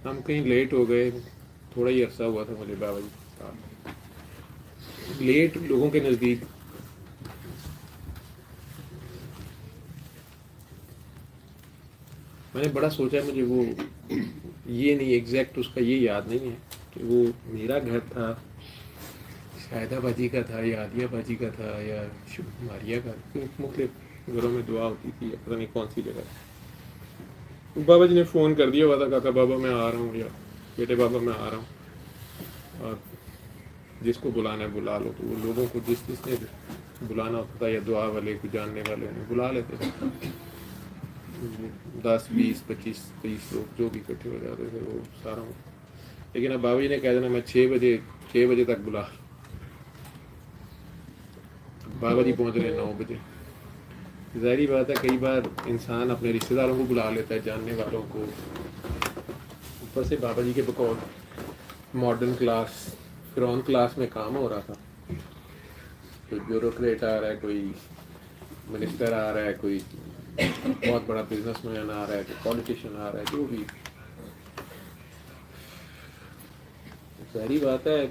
हम कहीं लेट हो गए, थोड़ा ही अरसा हुआ था मुझे बाबा जी लेट लोगों के नज़दीक। मैंने बड़ा सोचा, मुझे वो ये नहीं एग्जैक्ट उसका ये याद नहीं है कि वो मेरा घर था, शायदा बाजी का था या आदिया बाजी का था या मारिया का, मुख्तलिफ घरों में दुआ होती थी या पता नहीं कौन सी जगह। बाबा जी ने फ़ोन कर दिया हुआ था, काका बाबा मैं आ रहा हूँ या बेटे बाबा मैं आ रहा हूँ, और जिसको बुलाना है बुला लो। तो वो लोगों को जिसने बुलाना होता था या दुआ वाले को जानने वाले उन्हें बुला लेते थे। 10 20 25 30 लोग जो भी इकट्ठे हो जाते थे वो सारा। लेकिन अब बाबा जी ने कह देना मैं 6 बजे तक बुला, बाबा जी पहुँच रहे 9 बजे। ज़ाहिरी बात है कई बार इंसान अपने रिश्तेदारों को बुला लेता है, जानने वालों को। ऊपर से बाबा जी के बकौल मॉडर्न क्लास, फिरौन क्लास में काम हो रहा था। कोई ब्यूरोक्रेट आ रहा है, कोई मिनिस्टर आ रहा है, कोई बहुत बड़ा बिजनेसमैन आ रहा है, कोई पॉलिटिशियन आ रहा है, जो भी। ज़ाहिरी बात है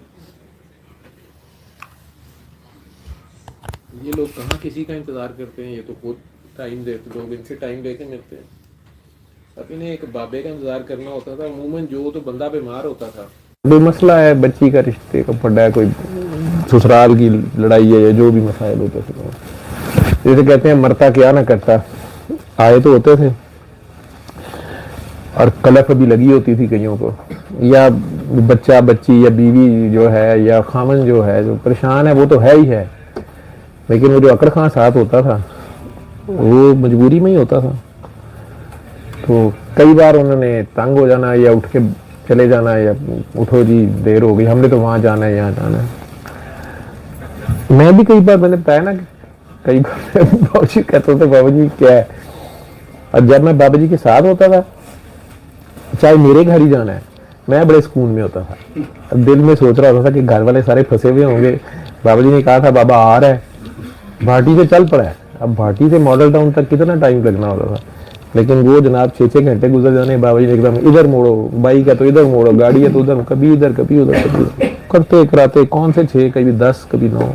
ये लोग कहाँ किसी का इंतज़ार करते हैं, ये तो खुद टाइम देते, लोग इनसे टाइम लेके मिलते हैं। अब इन्हें एक बाबे का इंतज़ार करना होता था। अमूमन जो तो बंदा बीमार होता था, कोई मसला है बच्ची का रिश्ते का पड़ा है, कोई ससुराल की लड़ाई है या जो भी मसाइल होते थे, जैसे कहते हैं मरता क्या ना करता, आए तो होते थे और कलफ भी लगी होती थी कईयों को, या बच्चा बच्ची या बीवी जो है या खामन जो है जो परेशान है वो तो है ही है, लेकिन वो जो अकड़ खां साथ होता था वो मजबूरी में ही होता था। तो कई बार उन्होंने तंग हो जाना या उठ के चले जाना, या उठो जी देर हो गई, हमने तो वहां जाना है यहाँ जाना है। मैं भी कई बार मैंने बताया ना, कई बार बाबा जी कहते थे बाबा जी क्या है, और जब मैं बाबा जी के साथ होता था चाहे मेरे घर ही जाना है मैं बड़े सुकून में होता था। दिल में सोच रहा होता था कि घर वाले सारे फंसे हुए होंगे, बाबा जी ने कहा था बाबा आ रहा है, भाटी से चल पड़ा है। अब भाटी से मॉडल टाउन तक कितना टाइम लगना होता था, लेकिन वो जनाब 6-6 घंटे गुजर जाने, बाबा जी ने एकदम इधर मोड़ो, बाइक है तो इधर मोड़ो, गाड़ी है तो उधर, कभी इधर कभी उधर, कभी करते कराते कौन से 6 कभी 10 कभी 9।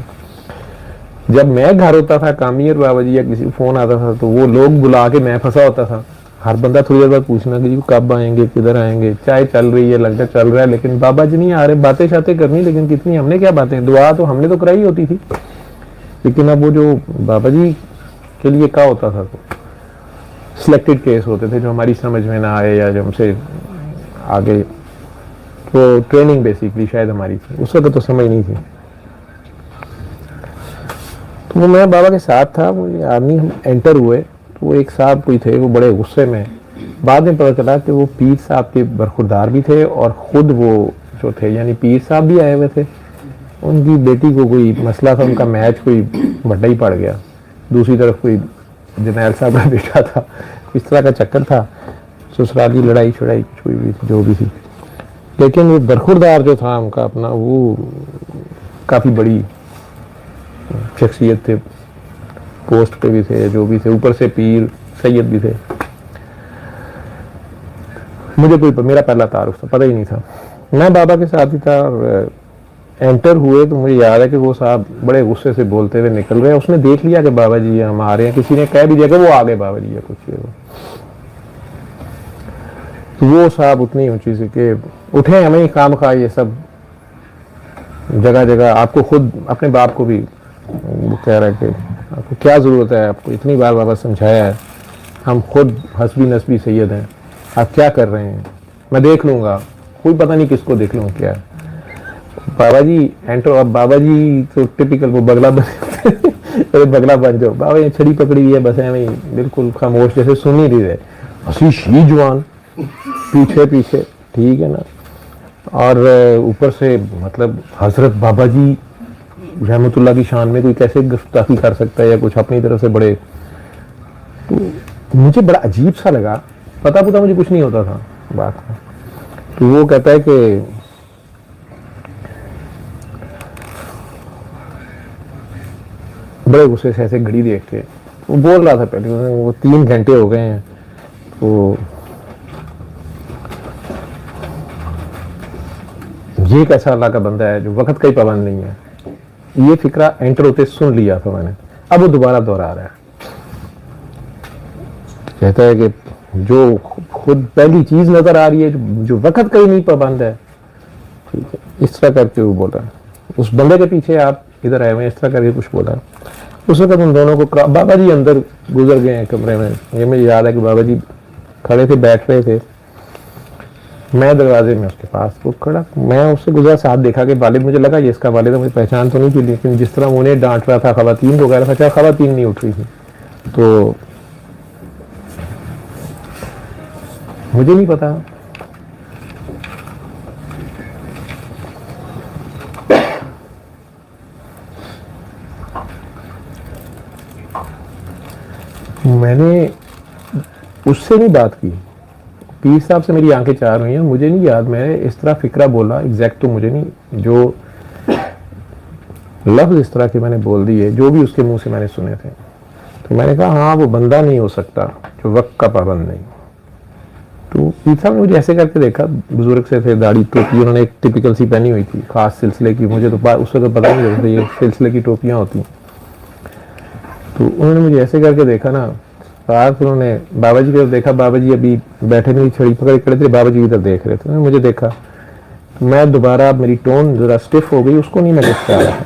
जब मैं घर होता था कामी और बाबा जी या किसी फोन आता था तो वो लोग बुला के मैं फंसा होता था। हर बंदा थोड़ी देर बाद पूछना कि कब आएंगे, किधर आएंगे, चाय चल रही है, लंगर चल रहा है, लेकिन बाबा जी नहीं आ रहे। बातें शातें करनी, लेकिन कितनी हमने क्या बातें, दुआ तो हमने तो कराई होती थी, लेकिन अब वो जो बाबा जी के लिए क्या होता था, तो सिलेक्टेड केस होते थे जो हमारी समझ में ना आए या जो हमसे आगे, तो ट्रेनिंग बेसिकली शायद हमारी थी, उस वक्त तो समझ नहीं थी। तो वो मैं बाबा के साथ था, वो आदमी हम एंटर हुए तो वो एक साहब कोई थे, वो बड़े गुस्से में, बाद में पता चला कि वो पीर साहब के बरखुरदार भी थे और खुद वो जो थे यानी पीर साहब भी आए हुए थे। उनकी बेटी को कोई मसला था, उनका मैच कोई बड्डा ही पड़ गया, दूसरी तरफ कोई जरनैल साहब का बेटा था, इस तरह का चक्कर था, ससुराली लड़ाई छड़ाई कुछ हुई भी जो भी थी। लेकिन वो बरखुरदार जो था उनका अपना, वो काफ़ी बड़ी शख्सियत थे, पोस्ट पे भी थे, जो भी थे, ऊपर से पीर सैयद भी थे। मुझे कोई मेरा पहला तारुफ था, पता ही नहीं था, मैं बाबा के साथ ही था। और एंटर हुए तो मुझे याद है कि वो साहब बड़े गुस्से से बोलते हुए निकल रहे हैं, उसने देख लिया कि बाबा जी हम आ रहे हैं, किसी ने कह भी दिया कि वो आ गए बाबा जी या कुछ, तो वो साहब उतनी ऊंची से कि उठे हमें ही काम खा, ये सब जगह जगह आपको खुद अपने बाप को भी वो कह रहा है कि आपको क्या ज़रूरत है, आपको इतनी बार बाबा समझाया है, हम खुद हस्बी नस्बी सैयद हैं, आप क्या कर रहे हैं, मैं देख लूँगा, कोई पता नहीं किसको देख लूँगा क्या। बाबा जी एंटर, अब बाबा जी तो टिपिकल वो बगला बन अरे बगला बन जाओ, बाबा ये छड़ी पकड़ी हुई है, बस है वही बिल्कुल खामोश, जैसे सुन ही नहीं रहे, असली शी जवान पीछे पीछे, ठीक है ना। और ऊपर से मतलब हजरत बाबा जी रहमतुल्लाह की शान में कोई कैसे गुस्ताखी कर सकता है या कुछ अपनी तरफ से बड़े, तो मुझे बड़ा अजीब सा लगा, पता मुझे कुछ नहीं होता था बात का। तो वो कहता है कि बड़े गुस्से से ऐसे घड़ी देख के वो बोल रहा था, पहले वो 3 घंटे हो गए हैं, तो ये कैसा अल्लाह का बंदा है जो वक्त का ही पाबंद नहीं है। ये फिक्रा एंटर होते सुन लिया था मैंने, अब वो दोबारा दोहरा रहा है। कहता है कि जो खुद पहली चीज नजर आ रही है जो वक्त का ही नहीं पाबंद है, ठीक है, इस तरह करके वो बोला। उस बंदे के पीछे आप इधर आए हुए, इस तरह करके कुछ बोला। उस वक्त उन दोनों को बाबा जी अंदर गुजर गए हैं कमरे में। ये मुझे याद है कि बाबा जी खड़े थे, बैठ रहे थे, मैं दरवाजे में उसके पास वो खड़ा, मैं उससे गुजरा, साथ देखा कि वालिद, मुझे लगा ये इसका वालिद है, मुझे पहचान तो नहीं थी, लेकिन जिस तरह उन्हें डांट रहा था खवातीन को, कह रहा था चाहे खवातीन नहीं उठ रही थी, तो मुझे नहीं पता। मैंने उससे नहीं बात की, पीर साहब से मेरी आंखें चार हुई हैं, मुझे नहीं याद मैंने इस तरह फिक्रा बोला एग्जैक्ट, तो मुझे नहीं, जो लफ्ज इस तरह के मैंने बोल दिए जो भी उसके मुंह से मैंने सुने थे, तो मैंने कहा हाँ वो बंदा नहीं हो सकता जो वक्त का पाबंद नहीं। तो पीर साहब ने मुझे ऐसे करके देखा, बुजुर्ग से थे, दाढ़ी टोपी उन्होंने एक टिपिकल सी पहनी हुई थी, खास सिलसिले की, मुझे तो उस वक्त पता नहीं चलता ये सिलसिले की टोपियां होती। तो उन्होंने मुझे ऐसे करके देखा ना, फिर उन्होंने बाबा जी की तरफ देखा, बाबा जी अभी बैठे नहीं, छड़ी पकड़े खड़े थे, बाबा जी इधर देख रहे थे, मुझे देखा, तो मैं दोबारा, मेरी टोन जरा स्टिफ हो गई, उसको नहीं मैं देख पा रहा था।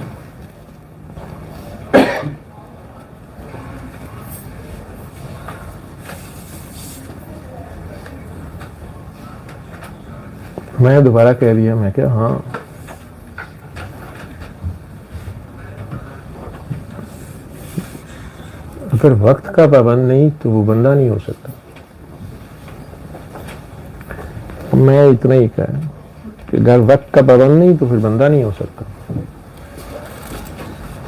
मैं दोबारा कह दिया, मैं क्या हाँ, अगर वक्त का पाबंद नहीं तो वो बंदा नहीं हो सकता। मैं इतना ही कहा कि अगर वक्त का पाबंद नहीं तो फिर बंदा नहीं हो सकता,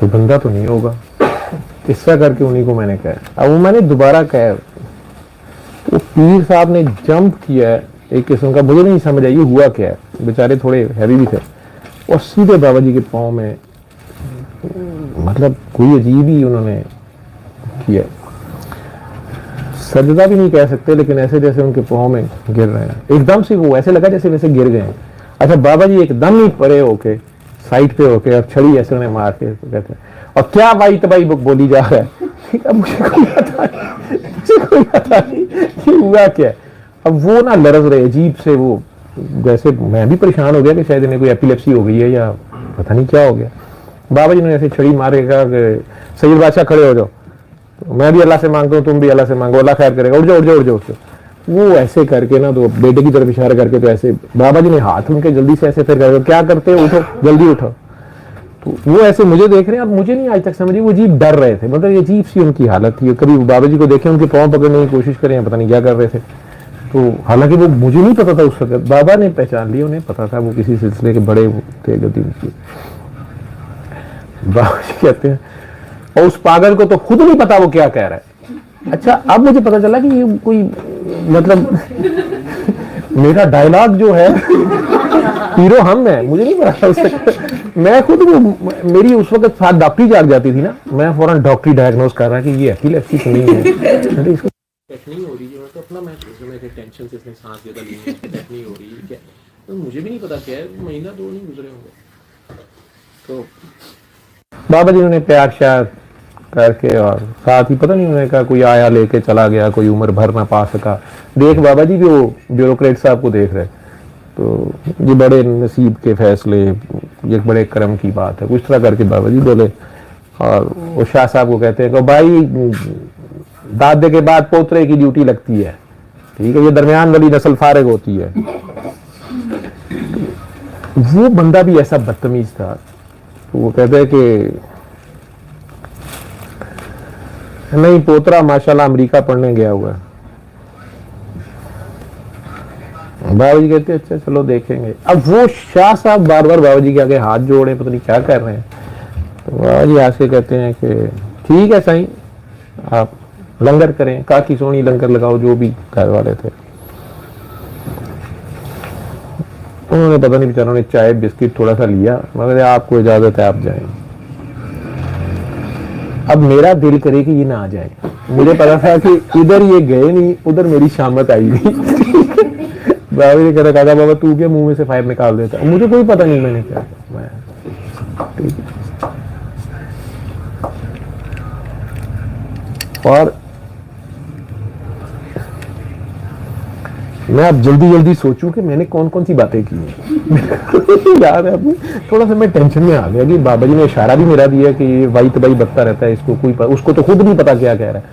तो बंदा तो नहीं होगा। इस तरह करके उन्हीं को मैंने कहा। अब वो मैंने दोबारा कहा, तो पीर साहब ने जंप किया है एक किस्म का, मुझे नहीं समझ आई हुआ क्या है, बेचारे थोड़े हैवी भी थे, और सीधे बाबा जी के पाँव में, मतलब कोई अजीब ही उन्होंने किया, सजदा भी नहीं कह सकते, लेकिन ऐसे जैसे उनके पाँव में गिर रहे हैं, एकदम से वो ऐसे लगा जैसे वैसे गिर गए। अच्छा बाबा जी एकदम ही परे होके, साइड पे होके, और छड़ी ऐसे उन्हें मार के कहते हैं, और क्या भाई तबाई बोली जा रहा है। अब मुझे कोई पता नहीं कि हुआ क्या। अब वो ना लरज रहे अजीब से, वो जैसे मैं भी परेशान हो गया कि शायद इन्हें कोई एपिलेप्सी हो गई है या पता नहीं क्या हो गया। बाबा जी ने ऐसे छड़ी मार के कहा कि सैयद बादशाह खड़े हो जाओ, तो मैं भी अल्लाह से मांगता हूँ, तुम भी अल्लाह से मांगो, अल्लाह खैर करेगा, उठ जाओ उठ जाओ उठ जाओ उठ जाओ। वो ऐसे करके ना, तो बेटे की तरफ इशारा करके, तो ऐसे बाबा जी ने हाथ उनके जल्दी से ऐसे फिर कर, क्या करते हो, उठो जल्दी उठो। तो वो ऐसे मुझे देख रहे हैं, और मुझे नहीं आज तक समझ, वो अजीब डर रहे थे, मतलब अजीब सी उनकी हालत थी। कभी बाबा जी को देखे उनके पाँव पकड़ने की कोशिश करें, पता नहीं क्या कर रहे थे। तो हालांकि वो मुझे नहीं पता था उस वक्त, बाबा ने पहचान लिया, उन्हें पता था वो किसी सिलसिले के बड़े थे गद्दी की। बाबा जी कहते हैं, और उस पागल को तो खुद नहीं पता वो क्या कह रहा है। अच्छा अब मुझे पता चला कि ये कोई, मतलब मेरा डायलॉग जो है हीरो हम है, मुझे नहीं पता उससे। मैं खुद वो, मेरी उस वक्त साथ डॉक्टरी जाग जाती थी ना, मैं फौरन डॉक्टरी डायग्नोज कर रहा कि ये एपिलेप्सी तो नहीं है, इसको नहीं हो रही है, तो अपना मैं टेंशन से इसने सांस ज्यादा ली है, नहीं हो रही है क्या, तो मुझे भी नहीं पता क्या है, महीना दो नहीं गुजरे होंगे। तो बाबा जी ने प्यार श्यार करके, और साथ ही पता नहीं उन्होंने कहा कोई आया लेके चला गया, कोई उम्र भर ना पा सका। देख बाबा जी भी वो ब्यूरोक्रेट साहब को देख रहे, तो ये बड़े नसीब के फैसले, ये बड़े कर्म की बात है, कुछ तरह करके बाबा जी बोले। और वो शाह साहब को कहते हैं कि भाई दादे के बाद पोतरे की ड्यूटी लगती है, ठीक है, ये दरमियान वाली नस्ल फारिग होती है। वो बंदा भी ऐसा बदतमीज था, तो वो कहते हैं कि नहीं पोतरा माशाल्लाह अमेरिका पढ़ने गया हुआ है। बाबा जी कहते अच्छा चलो देखेंगे। अब वो शाह साहब बार बार बाबा जी के आगे हाथ जोड़े, पता नहीं क्या कर रहे हैं। तो बाबा जी आके कहते हैं कि ठीक है साईं, आप लंगर करें, काकी सोनी लंगर लगाओ, जो भी घर वाले थे। उन्होंने पता नहीं बेचारों ने चाय बिस्किट थोड़ा सा लिया, मगर आपको इजाजत है आप जाएं। अब मेरा दिल करे कि ये ना आ जाए, मुझे पता था कि इधर ये गए नहीं, उधर मेरी शामत आई नहीं। बाबा जी कह रहे काका बाबा तू क्या मुंह में से फाइव निकाल देता, मुझे कोई पता नहीं मैंने क्या किया। मैं ठीक है। और मैं अब जल्दी जल्दी सोचूं कि मैंने कौन कौन सी बातें की हैं। याद है अपनी थोड़ा सा मैं टेंशन में आ गया कि बाबा जी ने इशारा भी मेरा दिया कि ये वाई तबाई बकता रहता है, इसको कोई उसको तो खुद नहीं पता क्या कह रहा है।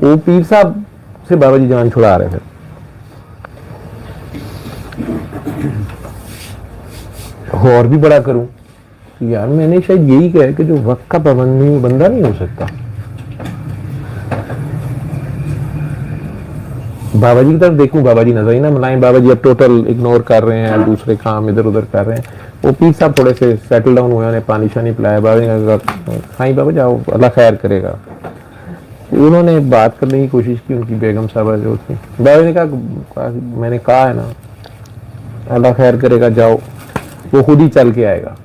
वो पीर साहब से बाबा जी जान छुड़ा रहे थे। और भी बड़ा करूं यार, मैंने शायद यही कहा कि जो वक्त का पाबंद नहीं बंदा नहीं हो सकता। बाबा जी की तरफ देखूं, बाबा जी नजर ही ना मिलाएं। बाबा जी अब टोटल इग्नोर कर रहे हैं, दूसरे काम इधर उधर कर रहे हैं। वो पीर साहब थोड़े से सेटल डाउन हुए, उन्हें पानी शानी पिलाया। बाबा जी ने कहा हाँ बाबा जाओ अल्लाह खैर करेगा। उन्होंने बात करने की कोशिश की, उनकी बेगम साहबा जो थी। बाबा जी ने कहा मैंने कहा है ना अल्लाह खैर करेगा, जाओ वो खुद ही चल के आएगा।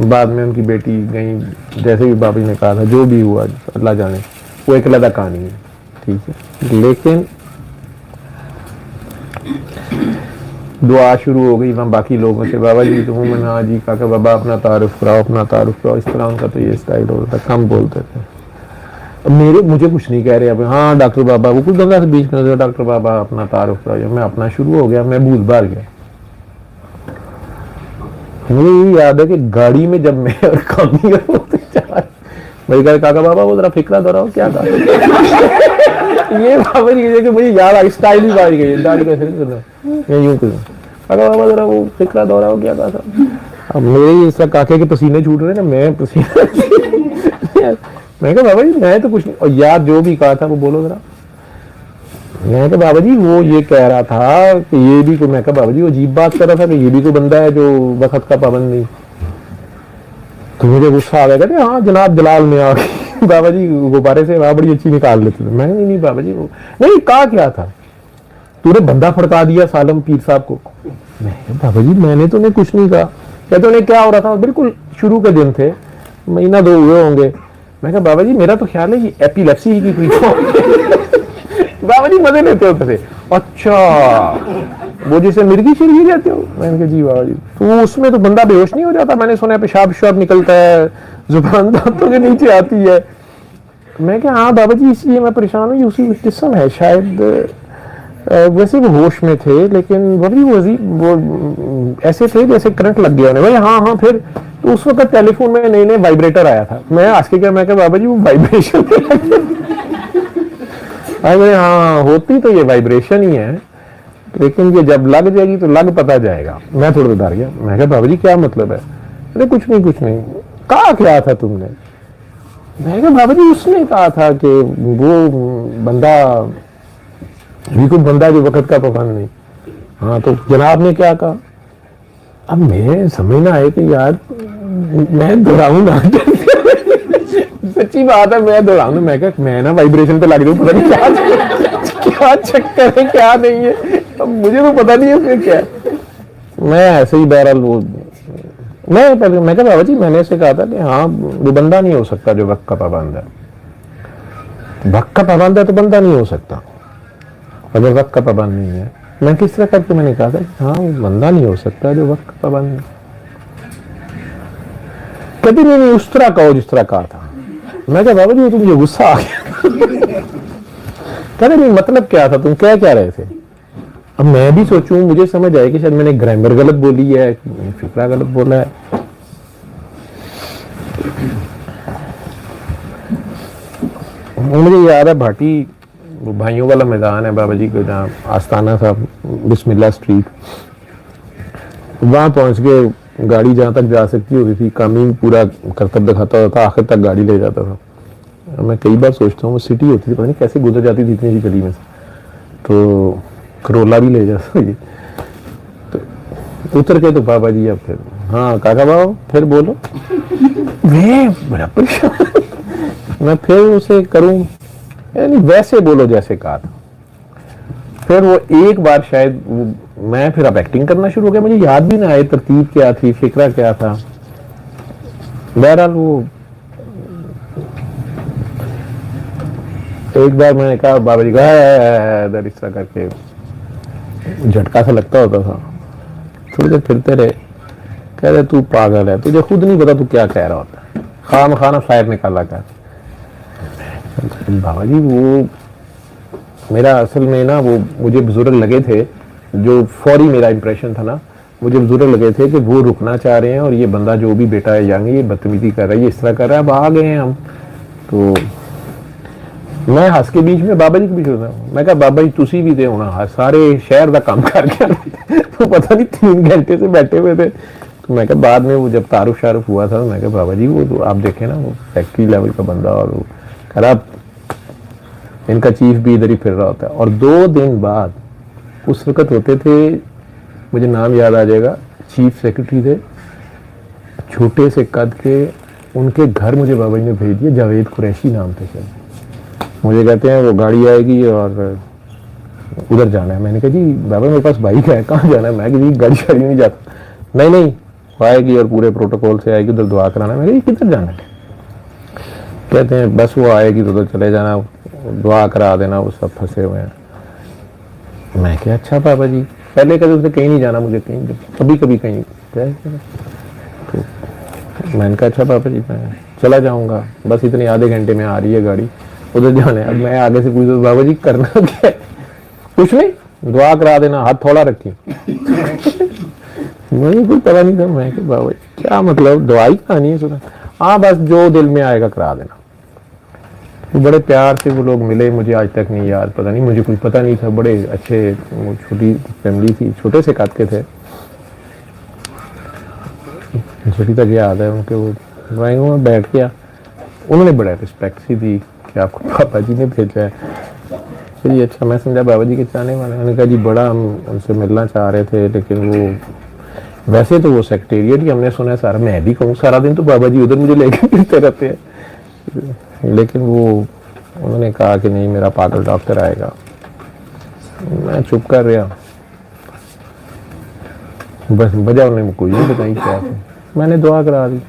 बाद में उनकी बेटी गई, जैसे भी बाबा जी ने कहा था, जो भी हुआ अल्लाह जाने, वो एक अलग कहानी है, ठीक है। लेकिन दुआ शुरू हो गई वहाँ बाकी लोगों से, बाबा जी तो मैंने हाँ जी काका बाबा अपना तारुफ कराओ, अपना तारुफ कराओ। इस तरह उनका तो ये स्टाइल होता था, कम बोलते थे। अब मुझे कुछ नहीं कह रहे अब, हाँ डॉक्टर बाबा, वो कुछ गंगा से बीच में डॉक्टर बाबा अपना तारुफ कराओ। मैं अपना शुरू हो गया, मैं भूल भाल गया। मुझे ये याद है कि गाड़ी में जब मैं और कामी भाई कह काका बाबा वो जरा फिक्रा दोहराओ क्या था। ये बाबा जी कि मुझे याद आ स्टाइल ही बाहर गई, दाढ़ी कैसे करना यूं करूं, काका बाबा जरा वो फिक्रा दोहराओ क्या था। अब मेरे इस काके के पसीने छूट रहे ना, मैं पसीने मैं कहा बाबा जी मैं तो कुछ नहीं, और यार जो भी कहा था वो बोलो जरा। मैं कहा बाबा जी वो ये कह रहा था कि ये भी कोई, मैं कहा बाबा जी वो अजीब बात कर रहा था कि ये भी कोई बंदा है जो वक्त का पाबंद नहीं। तो मुझे गुस्सा आ गया, कहते हाँ जनाब जलाल में आ गई। बाबा जी गुब्बारे से वहां बड़ी अच्छी निकाल लेते थे। मैं नहीं बाबा जी वो नहीं कहा क्या था, तूने बंदा फड़का दिया सालम पीर साहब को। मैं बाबा जी मैंने तो उन्हें कुछ नहीं कहा। कहते उन्हें क्या हो रहा था, बिल्कुल शुरू के दिन थे, महीना 2 हुए होंगे। मैं कहा बाबा जी मेरा तो ख्याल है कि एपिलेप्सी की कोई बाबा जी मजे लेते होते थे। अच्छा वो जैसे मिर्गी चिरगी जाते हो। मैंने कहा जी बाबा जी, तो उसमें तो बंदा बेहोश नहीं हो जाता, मैंने सुना है पेशाब पेशाब निकलता है, जुबान दांतों के नीचे आती है। मैं कहा हाँ बाबा जी इसलिए मैं परेशान हूँ, उसी किस्म है शायद। वैसे वो होश में थे लेकिन वो ऐसे थे जैसे करंट लग गया उन्हें। भाई हाँ हाँ फिर तो उस वक्त टेलीफोन में नए नए वाइब्रेटर आया था। मैं आज के क्या, मैं कहा बाबा जी वो वाइब्रेशन अरे हाँ होती तो ये वाइब्रेशन ही है, लेकिन ये जब लग जाएगी तो लग पता जाएगा। मैं थोड़ा डर गया। मैं कहा बाबा जी क्या मतलब है। अरे कुछ नहीं कहा क्या था तुमने। मैं कहा बाबा जी उसने कहा था कि वो बंदा भी कोई बंदा जो वक्त का पाबंद नहीं। हाँ तो जनाब ने क्या कहा। अब मैं समझ ना आए कि यार मैं दोहराऊं ना सच्ची बात है मैं दोहराऊं। मैं कहा मैं ना वाइब्रेशन पे लग जाऊं, पता नहीं क्या चक्कर है क्या नहीं है, अब मुझे तो पता नहीं है फिर क्या। मैं ऐसे ही बहरहाल वो मैं कहा बाबा जी मैंने ऐसे कहा था कि हाँ वो बंदा नहीं हो सकता जो वक्त का पाबंद है। वक्त का पाबंद है तो बंदा नहीं हो सकता, अगर वक्त का पाबंद नहीं है। मैं किस तरह करके मैंने कहा था हाँ वो बंदा नहीं हो सकता जो वक्त का पाबंद है। कभी नहीं उस तरह कहो जिस तरह कहा था। मैं कहा बाबा जी तो मुझे गुस्सा आ गया। कहते नहीं मतलब क्या था, तुम क्या रहे थे। अब मैं भी सोचूं, मुझे समझ आया कि शायद मैंने ग्रामर गलत बोली है, फिक्रा गलत बोला है। मुझे याद है भाटी वो भाइयों वाला मैदान है बाबा जी को, जहाँ आस्थाना था बिस्मिल्लाह स्ट्रीट, वहां पहुंच के गाड़ी जहां तक जा सकती होती थी, कामी पूरा करतब दिखाता होता था, आखिर तक गाड़ी ले जाता था। मैं कई बार सोचता हूँ वो सिटी होती थी, पता नहीं कैसे गुजर जाती थी इतनी सी गली में से, तो करोला भी ले जाता ये। तो उतर के तो बाबा जी अब फिर हाँ काका बाबा फिर बोलो। मैं बड़ा परेशान, मैं फिर उसे करूं यानी वैसे बोलो जैसे कहा था। फिर वो एक बार शायद मैं फिर अब एक्टिंग करना शुरू हो गया, मुझे याद भी ना आए तरतीब क्या थी, फिक्रा क्या था। बहरहाल वो एक बार मैंने कहा बाबा जी का इस तरह करके झटका सा लगता होता था। थोड़ी देर फिरते रहे, कह रहे तू पागल है, तुझे खुद नहीं पता तू क्या कह रहा होता है, खाम खाना फायर निकाला कर। बाबा जी वो मेरा असल में ना, वो मुझे बुजुर्ग लगे थे, जो फौरी मेरा इंप्रेशन था ना, मुझे बुजुर्ग लगे थे कि वो रुकना चाह रहे हैं और ये बंदा जो भी बेटा है यंग, ये बदतमीजी कर रहा है, ये इस तरह कर रहा है, अब आ गए हैं हम। तो मैं हंस के बीच में बाबा जी के बीच होता हूँ, मैं कहा बाबा जी तुसी भी दे होना, सारे शहर का काम करके तो पता नहीं 3 घंटे से बैठे हुए थे। तो मैं कहा बाद में वो जब तारुफ शारुफ हुआ था, मैं कहा बाबा जी वो तो आप देखें ना, वो फैक्ट्री लेवल का बंदा, और वो खराब, इनका चीफ भी इधर ही फिर रहा होता है। और 2 दिन बाद उस वक्त होते थे, मुझे नाम याद आ जाएगा, चीफ सेक्रेटरी थे, छोटे से कद के, उनके घर मुझे बाबा जी ने भेज दिया, जावेद कुरैशी नाम थे सर। मुझे कहते हैं वो गाड़ी आएगी और उधर जाना है। मैंने कहा जी बाबा मेरे पास बाइक है, कहाँ जाना है? मैं कि जी गाड़ी शाड़ी नहीं जाता। नहीं नहीं वो आएगी और पूरे प्रोटोकॉल से आएगी, उधर दुआ कराना है। मैं कहा किधर जाना है? कहते हैं बस वो आएगी तो उधर चले जाना, दुआ करा देना, वो सब फंसे हुए हैं। मैं क्या अच्छा बाबा जी, पहले कभी उसने कहीं नहीं जाना मुझे, कहीं कभी कभी कहीं। तो मैंने कहा अच्छा बाबा जी मैं चला जाऊंगा, बस इतने आधे घंटे में आ रही है गाड़ी, उधर जाना है। अब मैं आगे से पूछता बाबा जी करना क्या है? कुछ नहीं, दुआ करा देना, हाथ थोड़ा रखी। मुझे कोई पता नहीं था। मैं क्या बाबा जी क्या मतलब, दवाई करानी है? सुना हाँ बस जो दिल में आएगा करा देना। तो बड़े प्यार से वो लोग मिले, मुझे आज तक नहीं याद, पता नहीं, मुझे कुछ पता नहीं था। बड़े अच्छे, वो छोटी फैमिली थी, छोटे से कद के थे, छोटी तक याद है उनके। वो ड्राइंग में बैठ गया, उन्होंने बड़ा रिस्पेक्ट सी दी कि आपको पापा जी ने भेजा है। फिर ये अच्छा, मैं समझा बाबा जी के चाहने वाले। उन्होंने कहा जी बड़ा हम उनसे मिलना चाह रहे थे, लेकिन वो वैसे तो वो सेक्रेटेरिएट ही हमने सुना है सारा, मैं भी कहूँ सारा दिन तो बाबा जी उधर मुझे लेके फिरते रहते हैं, लेकिन वो उन्होंने कहा कि नहीं मेरा पागल डॉक्टर आएगा। मैं चुप कर रहा, बस वजह उन्होंने कोई नहीं बताई क्या थी। मैंने दुआ करा दी,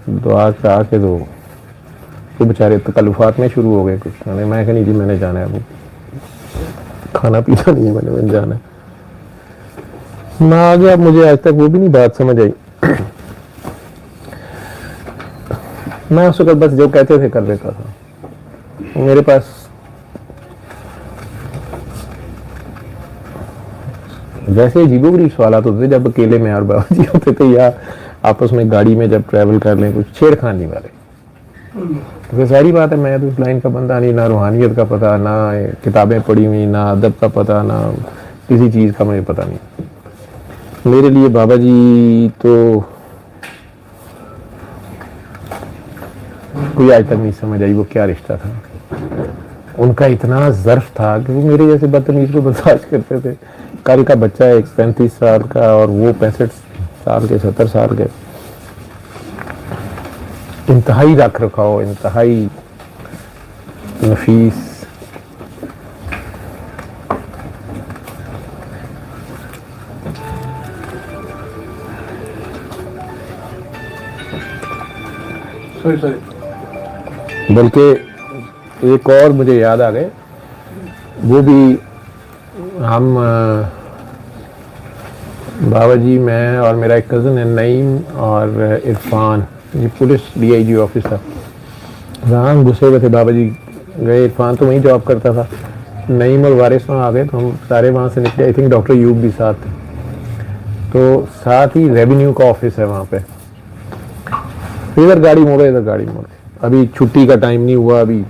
दुआ करा के तो बेचारे तकल्लुफात में शुरू हो गए कुछ। मैं कहा नहीं जी मैंने जाना है, वो खाना पीना नहीं है, मैंने जाना है। मैं आ गया, मुझे आज तक वो भी नहीं बात समझ आई। मैं उस वक्त बस जो कहते थे कर देता था। मेरे पास वैसे अजीबोगरीब सवालात होते थे जब अकेले में और बाबा जी होते थे, या आपस में गाड़ी में जब ट्रैवल कर लें, कुछ छेड़खानी वाले। तो सारी बात है, मैं तो उस लाइन का बंदा नहीं, ना रूहानियत का पता, ना किताबें पढ़ी हुई, ना अदब का पता, ना किसी चीज़ का मुझे पता नहीं। मेरे लिए बाबा जी तो कोई आज तक नहीं समझ आई वो क्या रिश्ता था। उनका इतना ज़र्फ था कि वो मेरे जैसे बदतमीज को बर्दाश्त करते थे। कल का बच्चा एक 35 साल का और वो 65 साल के, 70 साल के, इंतहाई रख रखाव, इंतहाई नफीस। बल्कि एक और मुझे याद आ गए, वो भी हम बाबा जी, मैं और मेरा एक कज़न है नईम और इरफान, ये पुलिस DIG ऑफिस था। वहाँ घुसे हुए थे, बाबा जी गए, इरफान तो वहीं जॉब करता था, नईम और वारिस वहाँ आ गए, तो हम सारे वहाँ से निकले। आई थिंक डॉक्टर यूब भी साथ थे। तो साथ ही रेवेन्यू का ऑफिस है वहाँ पे। इधर गाड़ी मोड़ो, इधर गाड़ी मोड़ो, अभी छुट्टी का टाइम नहीं हुआ, अभी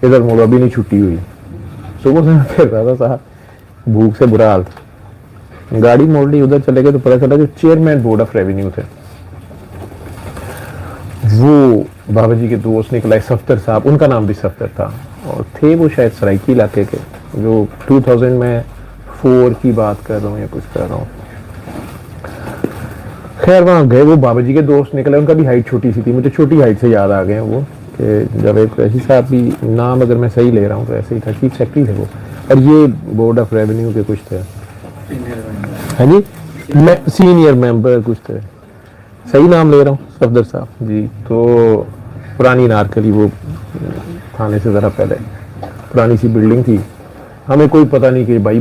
इधर मोड़ो, अभी नहीं छुट्टी हुई। सुबह से मैं फिर रहा था साहब, भूख से बुरा हाल था। गाड़ी मोड़ ली, उधर चले गए तो पता चला जो चेयरमैन बोर्ड ऑफ रेवेन्यू थे वो बाबा जी के दोस्त निकला, सफ्तर साहब, उनका नाम भी सफ्तर था, और थे वो शायद सराइकी इलाके के, जो 2004 की बात कर रहा हूँ या कुछ कर रहा हूँ। खैर वहाँ गए, वो बाबा जी के दोस्त निकले, उनका भी हाइट छोटी सी थी, मुझे छोटी हाइट से याद आ गए वो, कि जावेद कुरैशी साहब भी, नाम अगर मैं सही ले रहा हूँ तो ऐसे ही था, चीफ सेक्रेटरी थे वो, और ये बोर्ड ऑफ रेवेन्यू के कुछ थे, हाँ जी, सीनियर मेंबर कुछ थे, सही नाम ले रहा हूँ, सफदर साहब जी। तो पुरानी नारकली, वो थाने से ज़रा पहले पुरानी सी बिल्डिंग थी, हमें कोई पता नहीं कि भाई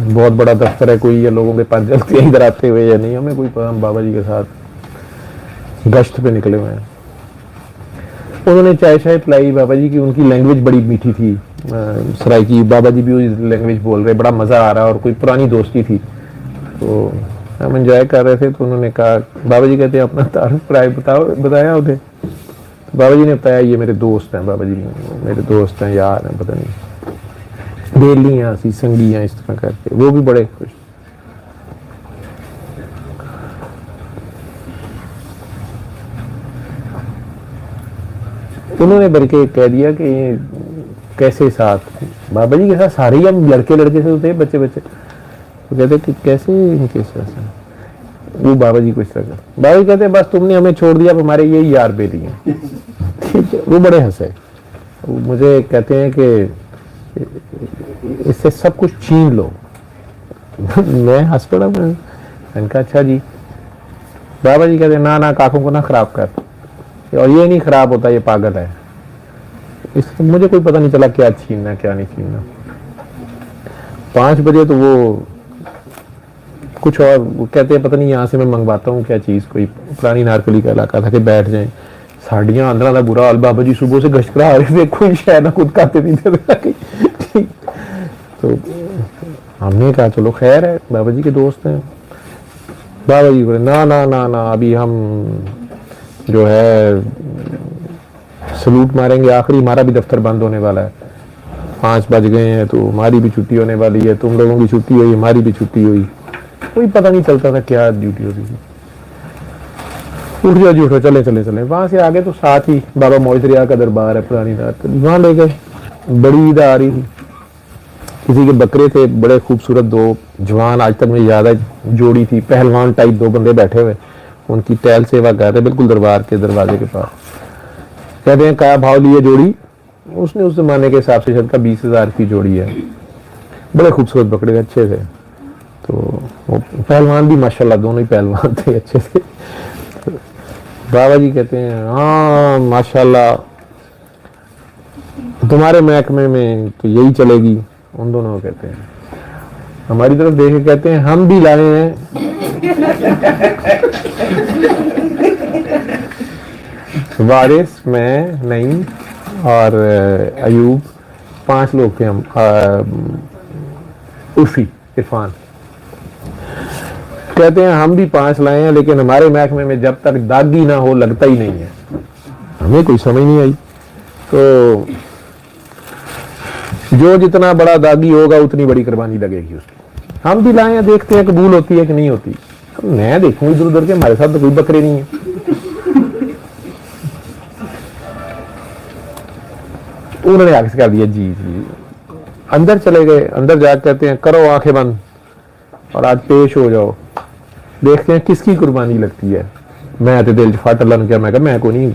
बहुत बड़ा दफ्तर है कोई, या लोगों के पास जल्दी है इधर आते हुए या नहीं, हमें कोई पता। हम बाबा जी के साथ गश्त पे निकले हुए हैं। उन्होंने चाय शाय पिलाई बाबा जी की, उनकी लैंग्वेज बड़ी मीठी थी सराइकी। बाबा जी भी उस लैंग्वेज बोल रहे, बड़ा मज़ा आ रहा, और कोई पुरानी दोस्ती थी। तो हम एंजॉय कर रहे थे। तो उन्होंने कहा, बाबा जी कहते हैं अपना तारुफ बताया उन्हें। बाबा जी ने बताया ये मेरे दोस्त हैं, बाबा जी मेरे दोस्त हैं, यार हैं, पता नहीं बेलियाँ सी संगियाँ इस तरह करके। वो भी बड़े खुश। उन्होंने बल्कि कह दिया कि ये कैसे साथ बाबा जी के साथ सारे ही हम लड़के से होते हैं, बच्चे तो कहते कि कैसे इनके साथ। वो बाबा जी को इस तरह बाबा जी कहते बस तुमने हमें छोड़ दिया, हमारे ये यार बेली हैं। ठीक है, वो बड़े हंसे। मुझे कहते हैं कि इससे सब कुछ छीन लो। मैं हंस पड़ा। मैंने कहा अच्छा जी। बाबा जी कहते ना काकों को ना खराब कर, और ये नहीं खराब होता, ये पागल है। इससे मुझे कोई पता नहीं चला क्या छीनना क्या नहीं छीनना। 5 बजे तो वो कुछ और वो कहते हैं, पता नहीं यहाँ से मैं मंगवाता हूँ क्या चीज़, कोई पुरानी नारकली का इलाका था कि बैठ जाएं। साड़ियाँ अंदर का बुरा हाल। बाबा जी सुबह से गश्त करा रहे थे, कोई शायद खुद खाते नहीं थे। तो हमने कहा चलो खैर है, बाबा जी के दोस्त हैं। बाबा जी बोले ना अभी हम जो है सलूट मारेंगे, आखिरी हमारा भी दफ्तर बंद होने वाला है। 5 बज गए हैं तो हमारी भी छुट्टी होने वाली है, तुम लोगों की छुट्टी हुई, हमारी भी छुट्टी हुई। कोई पता नहीं चलता था क्या ड्यूटी होती थी। उठ जाओ जी उठो, चले। वहां से आगे तो साथ ही बाबा मोइत्रिया का दरबार है, पुरानी रात, वहां ले गए। बड़ी ईद आ रही थी, किसी के बकरे थे बड़े खूबसूरत, 2 जवान, आज तक मुझे याद है जोड़ी थी, पहलवान टाइप 2 बंदे बैठे हुए, उनकी टहल सेवा कर रहे बिल्कुल दरबार के दरवाजे के पास। कहते हैं क्या भाव लिए जोड़ी? उसने उस जमाने के हिसाब से शायद 20,000 की जोड़ी है। बड़े खूबसूरत बकरे अच्छे थे। तो वो पहलवान भी माशाल्लाह, दोनों ही पहलवान थे, अच्छे थे। तो बाबा जी कहते हैं हाँ माशाल्लाह, तुम्हारे महकमे में तो यही चलेगी। उन दोनों को कहते हैं, हमारी तरफ देख के कहते हैं हम भी लाए हैं। वारिस, मैं, नईम और अयूब, 5 लोग थे हम। उर्फी, इरफान। कहते हैं हम भी 5 लाए हैं, लेकिन हमारे महकमे में जब तक दागी ना हो लगता ही नहीं है। हमें कोई समझ नहीं आई। तो जो जितना बड़ा दागी होगा उतनी बड़ी कुर्बानी लगेगी उसकी। हम भी लाए हैं, देखते हैं कबूल होती है कि नहीं होती। मैं देखूं इधर उधर के, हमारे साथ तो कोई बकरे नहीं है। उन्होंने आगे कर दिया जी। अंदर चले गए। अंदर जाकर कहते हैं करो आंखें बंद और आज पेश हो जाओ, देखते हैं किसकी कुर्बानी लगती है। मैं तो दिल च फट लन गया, मैं को नहीं।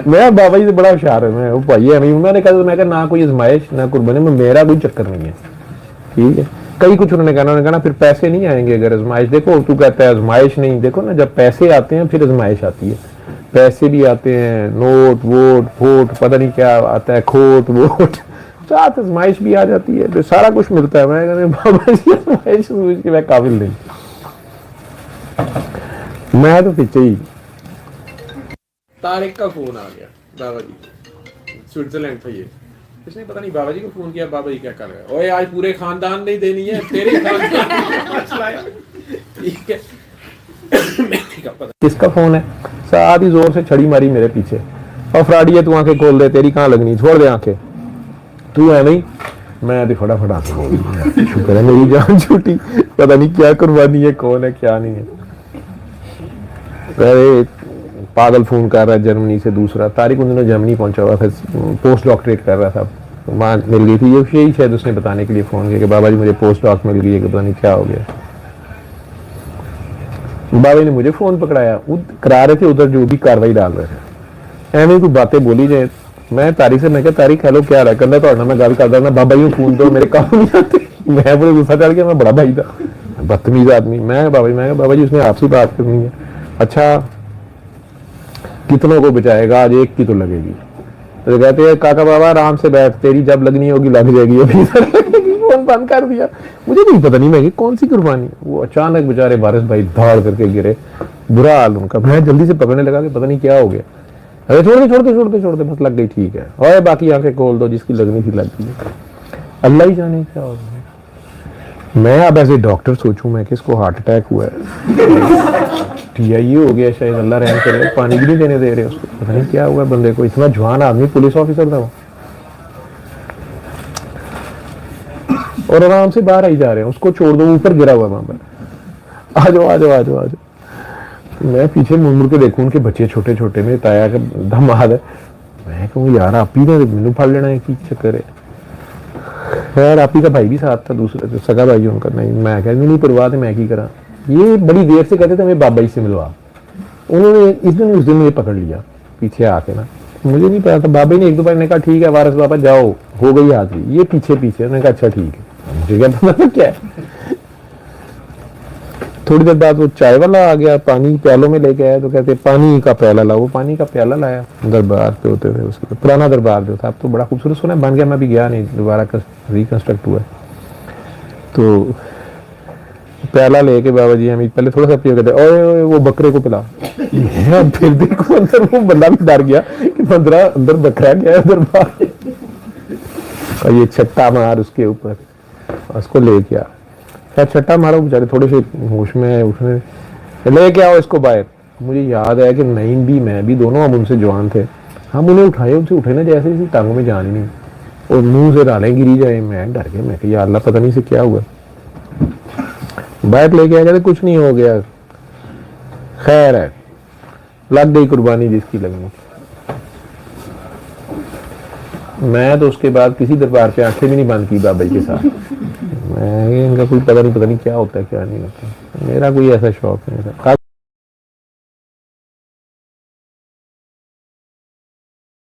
मैं बाबा जी से बड़ा होशियार है, मैं वो भाई है नहीं। उन्होंने कहा, मैं ना कोई आजमाइश ना कुर्बानी में, मेरा कोई चक्कर नहीं है। ठीक है, कई कुछ उन्होंने कहना फिर पैसे नहीं आएंगे अगर आजमाइश। देखो तू कहता है आजमाइश नहीं, देखो ना जब पैसे आते हैं फिर आजमाइश आती है। पैसे भी आते हैं, नोट वोट पता नहीं क्या आता है, खोट वोट, साथ आजमाइश भी आ जाती है, तो सारा कुछ मिलता है। मैं बाबा जी आजमाइश समझ के मैं काबिल नहीं, मैं तो पीछे ही। तारिक का फोन आ गया, बाबा जी स्विट्जरलैंड था ये। इसने पता नहीं बाबा जी को फोन किया, बाबा जी क्या कर रहे हैं? ओए आज पूरे खानदान नहीं देनी है, तेरे खानदान। ठीक है, किसका फोन है? साथ ही जोर से छड़ी मारी मेरे पीछे, और फ्राडी है तू आंखें खोल दे, तेरी कहाँ लगनी, छोड़ दे आंखें, तू है नहीं। मैं तो फटाफट आंखें खोल दी, शुक्र है मेरी जान छूटी। पता नहीं क्या कुर्बानी है, कौन है क्या नहीं है। अरे पागल फोन कर रहा है जर्मनी से। दूसरा तारिक उन दिनों जर्मनी पहुंचा हुआ था, पोस्ट डॉक्टरेट कर रहा था, वहाँ मिल गई थी। ये यही शायद उसने बताने के लिए फोन किया कि बाबा जी मुझे पोस्ट डॉक मिल गई है, कि पता नहीं क्या हो गया। बाबा ने मुझे फोन पकड़ाया, करा रहे थे उधर जो भी कार्रवाई डाल रहे थे। एवं कोई बातें बोली जाए। मैं तारिक से, मैं क्या तारिक हेलो क्या रहा कहना तो मैं गल करदा ना, बाबा जी फोन दो मेरे काम नहीं आते। मैं बड़े गुस्सा चढ़ गया, मैं बड़ा भाई था, बदतमीज आदमी। मैं बाबा जी उसने आपसे बात करनी है। अच्छा कितनों को बचाएगा, आज एक की तो लगेगी। तो कहते हैं काका बाबा आराम से बैठ, तेरी जब लगनी होगी लग जाएगी। अभी फोन बंद कर दिया। मुझे नहीं पता नहीं मैं कि कौन सी कुर्बानी। वो अचानक बेचारे वारिस भाई धाड़ करके गिरे, बुरा हाल उनका। मैं जल्दी से पकड़ने लगा कि पता नहीं क्या हो गया। अरे छोड़ दे बस लग गई, ठीक है, और बाकी आंखें खोल दो, जिसकी लगनी थी लग गई। अल्लाह ही जाने क्या हो गया। मैं अब एज ए डॉक्टर सोचूं मैं कि इसको हार्ट अटैक हुआ है, TIA हो गया शायद, अल्लाह रहम करे, पानी भी नहीं देने दे रहे उसको, पता नहीं क्या हुआ बंदे को। इतना जवान आदमी, पुलिस ऑफिसर था वो, और आराम से बाहर आई जा रहे हैं। उसको छोड़ दो, ऊपर गिरा हुआ वहां पर, आ जाओ। मैं पीछे मुड़ के देखूं, उनके बच्चे छोटे छोटे, मेरे ताया का धमाल है। मैं कहूँ यार आप ही ने मैनू फड़ लेना है, की चक्कर है। खैर आप ही का भाई भी साथ था, दूसरा सगा भाई उनका। नहीं मैं कह नहीं परवाह थे, मैं की करा। ये बड़ी देर से कहते थे हमें बाबा जी से मिलवा। उन्होंने उस दिन मुझे पकड़ लिया पीछे आके ना, मुझे नहीं पता था। बाबा जी ने एक दो बार ने कहा ठीक है वारिस बाबा जाओ, हो गई हाजिरी। ये पीछे उन्होंने कहा अच्छा ठीक है। मुझे क्या पता क्या है। थोड़ी देर बाद वो चाय वाला आ गया, पानी प्यालों में लेके आया, तो कहते पानी का प्याला लाओ। वो पानी का प्याला लाया। दरबार पे होते थे उसके, पुराना दरबार जो था, अब तो बड़ा खूबसूरत सोना बन गया, मैं भी गया नहीं, दोबारा रिकंस्ट्रक्ट हुआ। तो प्याला लेके बाबा जी हमें पहले थोड़ा सा पियो, कहते ओए वो बकरे को पिला। फिर देखो अंदर वो बंदा भी डर गया कि अंदर बकरा गया है दरबार, और ये छट्टा मार उसके ऊपर, उसको लेके आ। क्या छट्टा मारा, बेचारे थोड़े से होश में है, उसने लेके आओ इसको बाहर। मुझे याद है कि नहीं भी मैं भी दोनों हम उनसे जवान थे, हम उन्हें उठाए, उनसे उठे ना जैसे इसी टांगों में जान ही नहीं, और मुंह से डालें गिरी जाए। मैं डर गया, मैं कि या अल्लाह पता नहीं से क्या हुआ। बाहर लेके आया, कहते कुछ नहीं हो गया, खैर है, लग गई कुर्बानी जिसकी लगनी। मैं तो उसके बाद किसी दरबार पे आंखें भी नहीं बंद की बाबा जी के साथ। मैं इनका कोई पता नहीं क्या होता है क्या नहीं होता, मेरा कोई ऐसा शौक नहीं था।